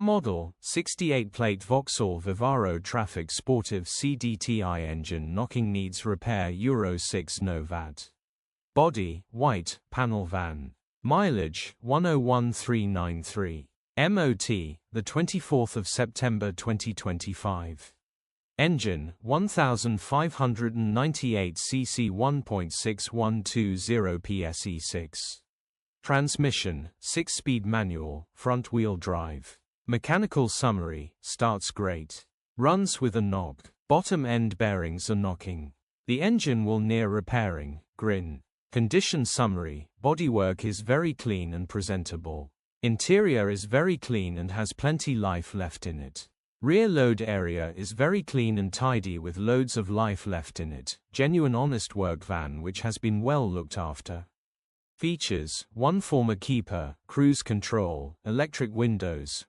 Model, 68-plate Vauxhall Vivaro Trafic Sportive Cdti engine knocking needs repair Euro 6 No Vat. Body, white, panel van. Mileage, 101,393. MOT, the 24th of September 2025. Engine, 1598 cc 1.6120 pse6. Transmission, 6-speed manual, front-wheel drive. Mechanical summary, starts great. Runs with a knock. Bottom end bearings are knocking. The engine will near repairing, grin. Condition summary, bodywork is very clean and presentable. Interior is very clean and has plenty life left in it. Rear load area is very clean and tidy with loads of life left in it. Genuine honest work van which has been well looked after. Features, 1 former keeper, cruise control, electric windows,